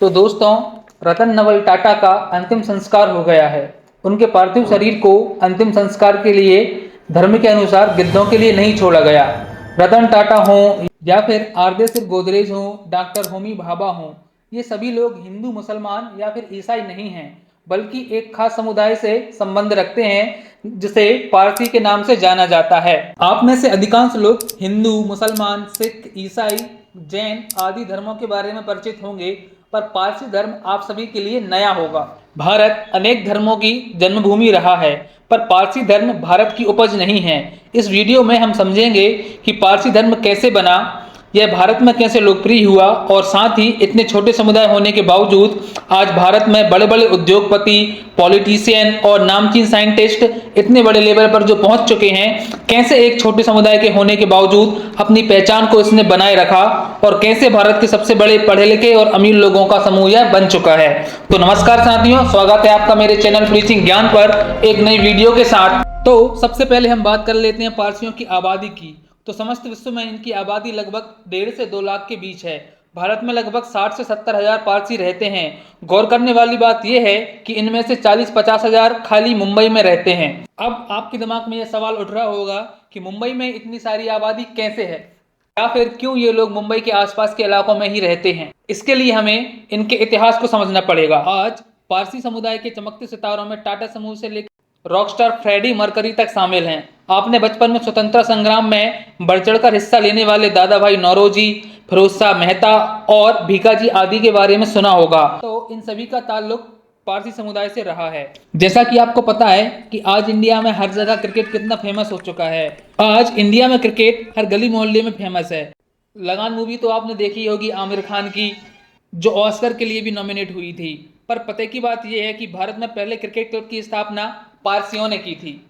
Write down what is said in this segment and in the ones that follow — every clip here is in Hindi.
तो दोस्तों, रतन नवल टाटा का अंतिम संस्कार हो गया है। उनके पार्थिव शरीर को अंतिम संस्कार के लिए धर्म के अनुसार गिद्धों के लिए नहीं छोड़ा गया। रतन टाटा हो या फिर आरदे सिर गोदरेज हो, डॉक्टर होमी भाभा हो, ये सभी लोग हिंदू, मुसलमान या फिर ईसाई नहीं हैं, बल्कि एक खास समुदाय से संबंध रखते हैं जिसे पारसी के नाम से जाना जाता है। आप में से अधिकांश लोग हिंदू, मुसलमान, सिख, ईसाई, जैन आदि धर्मों के बारे में परिचित होंगे, पर पारसी धर्म आप सभी के लिए नया होगा। भारत अनेक धर्मों की जन्मभूमि रहा है, पर पारसी धर्म भारत की उपज नहीं है। इस वीडियो में हम समझेंगे कि पारसी धर्म कैसे बना, यह भारत में कैसे लोकप्रिय हुआ, और साथ ही इतने छोटे समुदाय होने के बावजूद आज भारत में बड़े बड़े उद्योगपति, पॉलिटिशियन और नामचीन साइंटिस्ट इतने बड़े लेवल पर जो पहुंच चुके हैं, कैसे एक छोटे समुदाय के होने के बावजूद अपनी पहचान को इसने बनाए रखा, और कैसे भारत के सबसे बड़े पढ़े लिखे और अमीर लोगों का समूह यह बन चुका है। तो नमस्कार साथियों, स्वागत है आपका मेरे चैनल प्रीचिंग ज्ञान पर एक नई वीडियो के साथ। तो सबसे पहले हम बात कर लेते हैं पारसियों की आबादी की। तो समस्त विश्व में इनकी आबादी लगभग 1.5 से 2 लाख के बीच है। भारत में लगभग 60 से 70 हजार पारसी रहते हैं। गौर करने वाली बात यह है कि इनमें से 40-50 हजार खाली मुंबई में रहते हैं। अब आपके दिमाग में यह सवाल उठ रहा होगा कि मुंबई में इतनी सारी आबादी कैसे है, या फिर क्यों ये लोग मुंबई के आसपास के इलाकों में ही रहते हैं। इसके लिए हमें इनके इतिहास को समझना पड़ेगा। आज पारसी समुदाय के चमकते सितारों में टाटा समूह से लेकर रॉकस्टार फ्रेडी मर्करी तक शामिल हैं। आपने बचपन में स्वतंत्रता संग्राम में बढ़ चढ़कर हिस्सा लेने वाले दादा भाई नौरोजी, फिरोज शाह मेहता और भीखाजी आदि के बारे में सुना होगा। तो इन सभी का ताल्लुक पारसी समुदाय से रहा है। जैसा कि आपको पता है कि आज इंडिया में हर जगह क्रिकेट कितना फेमस हो चुका है। आज इंडिया में क्रिकेट हर गली मोहल्ले में फेमस है। लगान मूवी तो आपने देखी होगी आमिर खान की, जो ऑस्कर के लिए भी नॉमिनेट हुई थी। पर पते की बात यह है कि भारत में पहले क्रिकेट क्लब की स्थापना पारसियों ने की थी।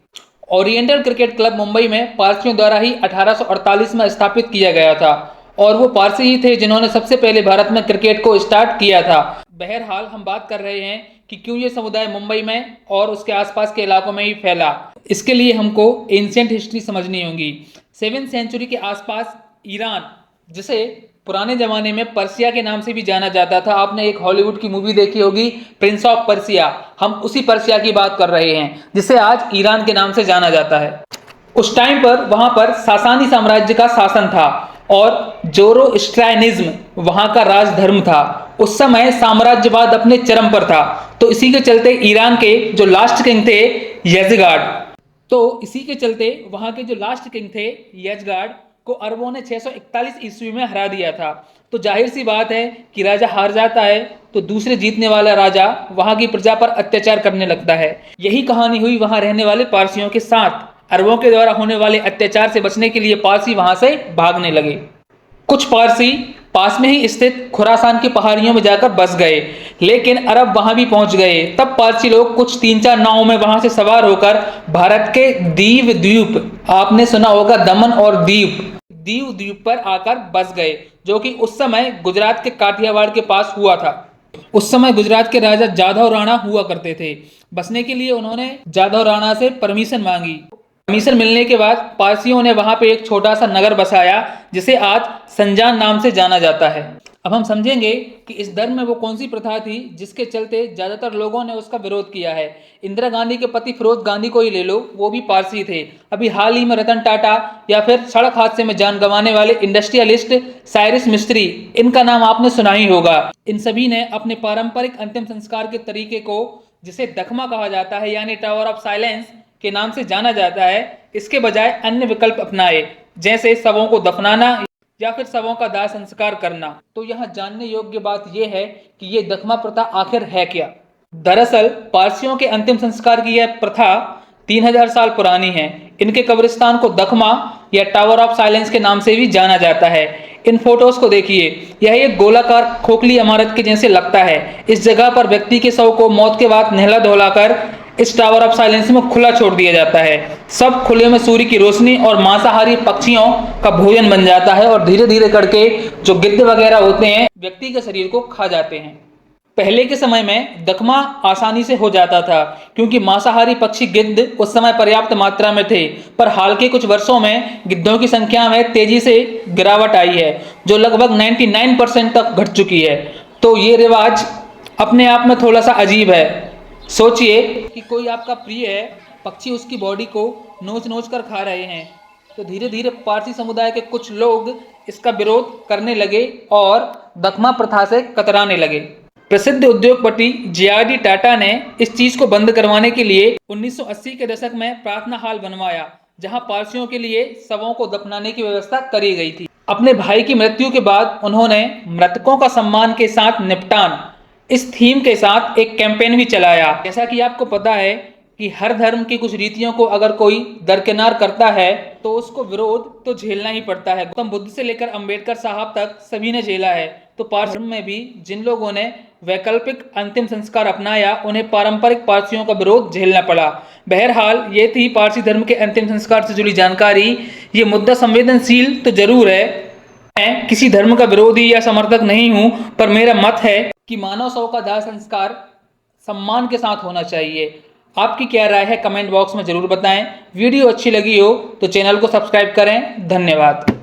ओरिएंटल क्रिकेट क्लब मुंबई में पारसियों द्वारा ही 1848 में स्थापित किया गया था, और वो पारसी ही थे जिन्होंने सबसे पहले भारत में क्रिकेट को स्टार्ट किया था। बहरहाल हम बात कर रहे हैं कि क्यों ये समुदाय मुंबई में और उसके आसपास के इलाकों में ही फैला। इसके लिए हमको एंशिएंट हिस्ट्री समझनी होगी। 7वीं सेंचुरी के आसपास ईरान, जिसे पुराने जमाने में पर्सिया के नाम से भी जाना जाता था, आपने एक हॉलीवुड की मूवी देखी होगी प्रिंस ऑफ पर्सिया, हम उसी पर्सिया की बात कर रहे हैं जिसे आज ईरान के नाम से जाना जाता है। उस टाइम पर वहां पर सासानी साम्राज्य का शासन था और जोरोस्ट्रायनिज्म वहां का राजधर्म था। उस समय साम्राज्यवाद अपने चरम पर था। तो इसी के चलते ईरान के जो लास्ट किंग थे यजगार्ड को अरबों ने 641 ईस्वी में हरा दिया था। तो जाहिर सी बात है कि राजा हार जाता है तो दूसरे जीतने वाला राजा वहां की प्रजा पर अत्याचार करने लगता है। यही कहानी हुई वहां रहने वाले पारसियों के साथ। अरबों के द्वारा होने वाले अत्याचार से बचने के लिए पारसी वहां से भागने लगे। कुछ पारसी पास में ही स्थित खुरासान की पहाड़ियों में जाकर बस गए, लेकिन अरब वहां भी पहुंच गए। तब पारसी लोग कुछ 3-4 नावों में वहां से सवार होकर भारत के दीव द्वीप, आपने सुना होगा दमन और दीव द्वीप पर आकर बस गए, जो कि उस समय गुजरात के काठियावाड़ के पास हुआ था। उस समय गुजरात के राजा जाधव राणा हुआ करते थे। बसने के लिए उन्होंने जाधव राणा से परमिशन मांगी। परमिशन मिलने के बाद पारसियों ने वहां पे एक छोटा सा नगर बसाया, जिसे आज संजान नाम से जाना जाता है। अब हम समझेंगे कि इस धर्म में वो कौन सी प्रथा थी जिसके चलते ज्यादातर लोगों ने उसका विरोध किया है। इंदिरा गांधी के पति फिरोज गांधी को ही ले लो, वो भी पारसी थे। अभी हाल ही में रतन टाटा या फिर सड़क हादसे में जान गंवाने वाले इंडस्ट्रियलिस्ट साइरस मिस्त्री, इनका नाम आपने सुना ही होगा। इन सभी ने अपने पारंपरिक अंतिम संस्कार के तरीके को, जिसे दखमा कहा जाता है यानी टावर ऑफ साइलेंस के नाम से जाना जाता है, इसके बजाय अन्य विकल्प अपनाए, जैसे शवों को दफनाना या फिर शवों का दाह संस्कार करना। तो यहाँ जानने योग्य बात यह है कि ये दखमा प्रथा आखिर है क्या। दरअसल पारसियों के अंतिम संस्कार की यह प्रथा 3000 साल पुरानी है। इनके कब्रिस्तान को दखमा या टावर ऑफ साइलेंस के नाम से भी जाना जाता है। इन फोटोज को देखिए, यह एक गोलाकार खोखली इमारत के जैसे लगता है। इस जगह पर व्यक्ति के शव को मौत के बाद नहला धुलाकर इस टावर ऑफ साइलेंस में खुला छोड़ दिया जाता है। सब खुले में सूर्य की रोशनी और मांसाहारी पक्षियों का भोजन बन जाता है, और धीरे धीरे करके जो गिद्ध वगैरह होते हैं व्यक्ति के शरीर को खा जाते हैं। पहले के समय में दखमा आसानी से हो जाता था, क्योंकि मांसाहारी पक्षी गिद्ध उस समय पर्याप्त मात्रा में थे। पर हाल के कुछ वर्षों में गिद्धों की संख्या में तेजी से गिरावट आई है, जो लगभग 99% तक घट चुकी है। तो ये रिवाज अपने आप में थोड़ा सा अजीब है। सोचिए कि कोई आपका प्रिय है, पक्षी उसकी बॉडी को नोच नोच कर खा रहे हैं, तो धीरे धीरे पारसी समुदाय के कुछ लोग इसका विरोध करने लगे और दखमा प्रथा से कतराने लगे। प्रसिद्ध उद्योगपति जे.आर.डी. टाटा ने इस चीज को बंद करवाने के लिए 1980 के दशक में प्रार्थना हॉल बनवाया, जहां पारसियों के लिए शवों को दफनाने की व्यवस्था करी गई थी। अपने भाई की मृत्यु के बाद उन्होंने मृतकों का सम्मान के साथ निपटान इस थीम के साथ एक कैंपेन भी चलाया। जैसा कि आपको पता है कि हर धर्म की कुछ रीतियों को अगर कोई दरकिनार करता है तो उसको विरोध तो झेलना ही पड़ता है। गौतम बुद्ध से लेकर अंबेडकर साहब तक सभी ने झेला है। तो पारसी धर्म में भी जिन लोगों ने वैकल्पिक अंतिम संस्कार अपनाया उन्हें पारंपरिक पारसियों का विरोध झेलना पड़ा। बहरहाल ये थी पारसी धर्म के अंतिम संस्कार से जुड़ी जानकारी। ये मुद्दा संवेदनशील तो जरूर है। मैं किसी धर्म का विरोधी या समर्थक नहीं हूं, पर मेरा मत है कि मानव शव का दाह संस्कार सम्मान के साथ होना चाहिए। आपकी क्या राय है कमेंट बॉक्स में जरूर बताएं। वीडियो अच्छी लगी हो तो चैनल को सब्सक्राइब करें। धन्यवाद।